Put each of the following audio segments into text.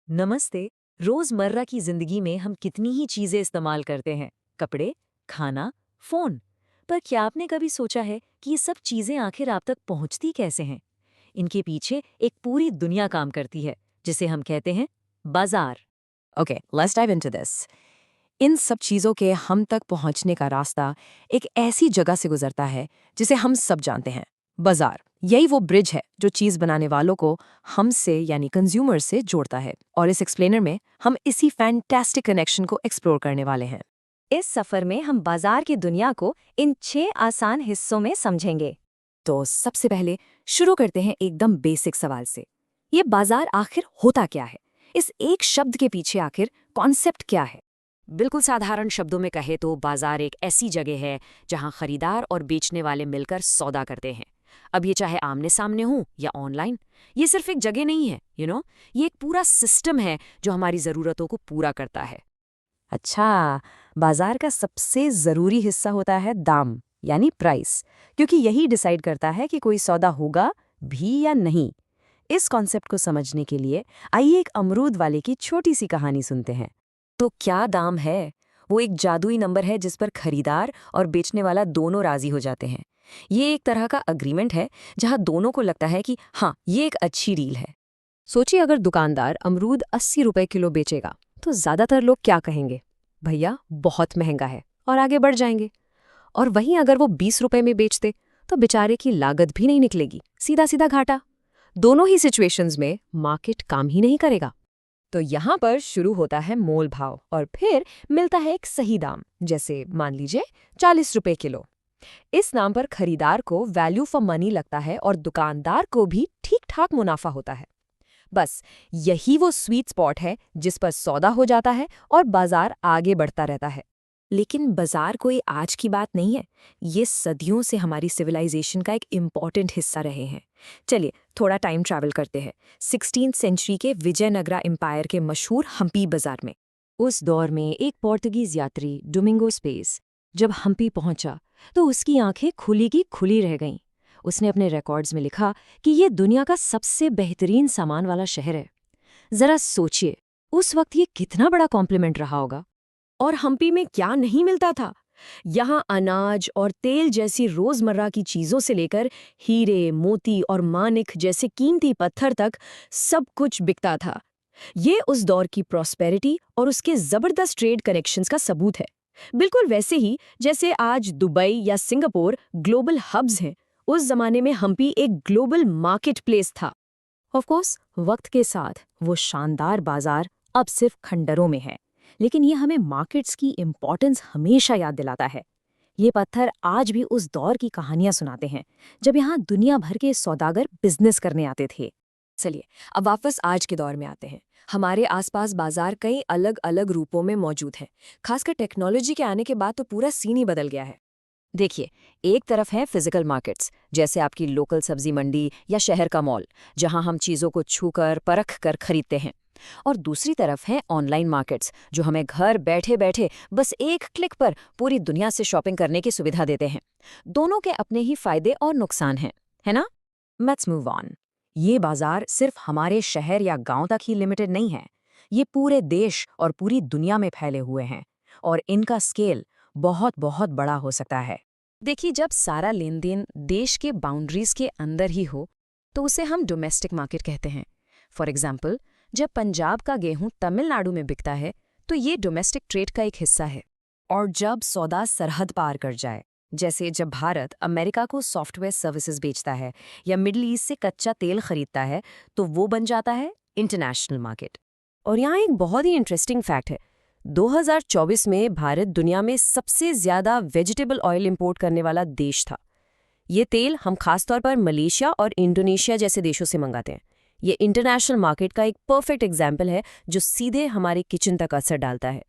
नमस्ते। रोजमर्रा की जिंदगी में हम कितनी ही चीजें इस्तेमाल करते हैं। कपड़े, खाना, फोन। पर क्या आपने कभी सोचा है कि ये सब चीजें आखिर आप तक पहुंचती कैसे हैं? इनके पीछे एक पूरी दुनिया काम करती है, जिसे हम कहते हैं बाजार। Okay, let's dive into this. इन सब चीज़ों के हम तक पहुंचने का रास्ता एक ऐसी जगह से गुजरता है जिसे हम सब जानते हैं, बाजार। यही वो ब्रिज है जो चीज़ बनाने वालों को हमसे यानी कंज्यूमर से जोड़ता है। और इस एक्सप्लेनर में हम इसी फैंटास्टिक कनेक्शन को एक्सप्लोर करने वाले हैं। इस सफर में हम बाजार की दुनिया को इन 6 आसान हिस्सों में समझेंगे। तो सबसे पहले शुरू करते हैं एकदम बेसिक सवाल से। ये बाजार आखिर होता क्या है? इस एक शब्द के पीछे आखिर कॉन्सेप्ट क्या है? बिल्कुल साधारण शब्दों में कहे तो बाजार एक ऐसी जगह है जहां खरीदार और बेचने वाले मिलकर सौदा करते हैं। अब ये चाहे आमने सामने हो या ऑनलाइन, ये सिर्फ एक जगह नहीं है, ये एक पूरा सिस्टम है जो हमारी ज़रूरतों को पूरा करता है। अच्छा, बाजार का सबसे ज़रूरी हिस्सा होता है दाम, यानी प्राइस, क्योंकि यही डिसाइड करता है कि कोई सौदा होगा भी या नहीं। इस कॉन्सेप्ट को समझने के लिए आइए एक अमरूद वाले की छोटी सी कहानी सुनते हैं। तो क्या दाम है? वो एक जादुई नंबर है जिस पर खरीदार और बेचने वाला दोनों राजी हो जाते हैं। ये एक तरह का अग्रीमेंट है जहां दोनों को लगता है कि हाँ, ये एक अच्छी डील है। सोचिए, अगर दुकानदार अमरूद 80 रुपए किलो बेचेगा तो ज्यादातर लोग क्या कहेंगे? भैया बहुत महंगा है, और आगे बढ़ जाएंगे। और वहीं अगर वो 20 रुपए में बेचते तो बेचारे की लागत भी नहीं निकलेगी, सीधा सीधा घाटा। दोनों ही सिचुएशंस में मार्केट काम ही नहीं करेगा। तो यहाँ पर शुरू होता है मोल भाव और फिर मिलता है एक सही दाम, जैसे मान लीजिए 40 रुपए किलो। इस नाम पर खरीदार को वैल्यू फॉर मनी लगता है और दुकानदार को भी ठीक ठाक मुनाफा होता है। बस यही वो स्वीट स्पॉट है जिस पर सौदा हो जाता है और बाजार आगे बढ़ता रहता है। लेकिन बाजार कोई आज की बात नहीं है, ये सदियों से हमारी सिविलाइजेशन का एक इम्पॉर्टेंट हिस्सा रहे हैं। चलिए थोड़ा टाइम ट्रैवल करते हैं 16वीं सेंचुरी के विजयनगरा एम्पायर के मशहूर हम्पी बाजार में। उस दौर में एक पोर्तुगीज यात्री डोमिंगो स्पेस जब हम्पी पहुंचा तो उसकी आंखें खुली की खुली रह गईं। उसने अपने रिकॉर्ड्स में लिखा कि ये दुनिया का सबसे बेहतरीन सामान वाला शहर है। जरा सोचिए, उस वक्त ये कितना बड़ा कॉम्प्लीमेंट रहा होगा। और हम्पी में क्या नहीं मिलता था? यहाँ अनाज और तेल जैसी रोजमर्रा की चीजों से लेकर हीरे, मोती और मानिक जैसे कीमती पत्थर तक सब कुछ बिकता था। ये उस दौर की प्रॉस्पेरिटी और उसके जबरदस्त ट्रेड कनेक्शंस का सबूत है। बिल्कुल वैसे ही जैसे आज दुबई या सिंगापुर ग्लोबल हब्स हैं, उस जमाने में हम्पी एक ग्लोबल मार्केट प्लेस था। ऑफ कोर्स वक्त के साथ वो शानदार बाजार अब सिर्फ खंडरों में है, लेकिन ये हमें मार्केट्स की इम्पोर्टेंस हमेशा याद दिलाता है। ये पत्थर आज भी उस दौर की कहानियां सुनाते हैं जब यहाँ दुनिया भर के सौदागर बिजनेस करने आते थे। चलिए अब वापस आज के दौर में आते हैं। हमारे आसपास बाजार कई अलग अलग रूपों में मौजूद हैं। खासकर टेक्नोलॉजी के आने के बाद तो पूरा सीन ही बदल गया है। देखिए, एक तरफ है फिजिकल मार्केट्स, जैसे आपकी लोकल सब्जी मंडी या शहर का मॉल, जहां हम चीज़ों को छूकर परख कर खरीदते हैं। और दूसरी तरफ है ऑनलाइन मार्केट्स, जो हमें घर बैठे बैठे बस एक क्लिक पर पूरी दुनिया से शॉपिंग करने की सुविधा देते हैं। दोनों के अपने ही फायदे और नुकसान हैं, है ना? Let's move on. ये बाजार सिर्फ हमारे शहर या गांव तक ही लिमिटेड नहीं है। ये पूरे देश और पूरी दुनिया में फैले हुए हैं, और इनका स्केल बहुत बहुत बड़ा हो सकता है। देखिए, जब सारा लेन देन देश के बाउंड्रीज के अंदर ही हो तो उसे हम डोमेस्टिक मार्केट कहते हैं। फॉर एग्जाम्पल, जब पंजाब का गेहूं तमिलनाडु में बिकता है तो ये डोमेस्टिक ट्रेड का एक हिस्सा है। और जब सौदा सरहद पार कर जाए, जैसे जब भारत अमेरिका को सॉफ्टवेयर सर्विसेज बेचता है या मिडिल ईस्ट से कच्चा तेल खरीदता है, तो वो बन जाता है इंटरनेशनल मार्केट। और यहाँ एक बहुत ही इंटरेस्टिंग फैक्ट है। 2024 में भारत दुनिया में सबसे ज्यादा वेजिटेबल ऑयल इंपोर्ट करने वाला देश था। ये तेल हम खासतौर पर मलेशिया और इंडोनेशिया जैसे देशों से मंगाते हैं। ये इंटरनेशनल मार्केट का एक परफेक्ट एग्जाम्पल है जो सीधे हमारे किचन तक असर डालता है।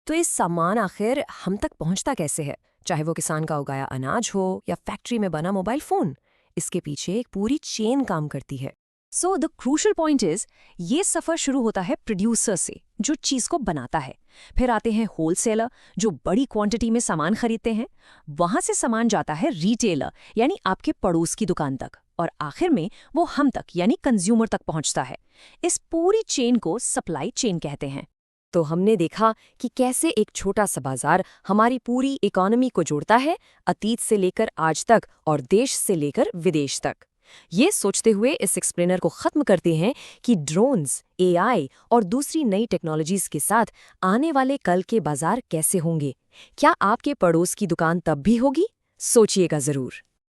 तो ये सामान आखिर हम तक पहुंचता कैसे है? चाहे वो किसान का उगाया अनाज हो या फैक्ट्री में बना मोबाइल फोन, इसके पीछे एक पूरी चेन काम करती है। So the crucial point is, ये सफर शुरू होता है प्रोड्यूसर से, जो चीज को बनाता है। फिर आते हैं होलसेलर, जो बड़ी क्वांटिटी में सामान खरीदते हैं। वहां से सामान जाता है रिटेलर, यानी आपके पड़ोस की दुकान तक। और आखिर में वो हम तक, यानी कंज्यूमर तक पहुंचता है। इस पूरी चेन को सप्लाई चेन कहते हैं। तो हमने देखा कि कैसे एक छोटा सा बाजार हमारी पूरी इकोनॉमी को जोड़ता है, अतीत से लेकर आज तक और देश से लेकर विदेश तक। ये सोचते हुए इस एक्सप्लेनर को खत्म करते हैं कि ड्रोन्स, एआई और दूसरी नई टेक्नोलॉजीज के साथ आने वाले कल के बाजार कैसे होंगे। क्या आपके पड़ोस की दुकान तब भी होगी? सोचिएगा जरूर।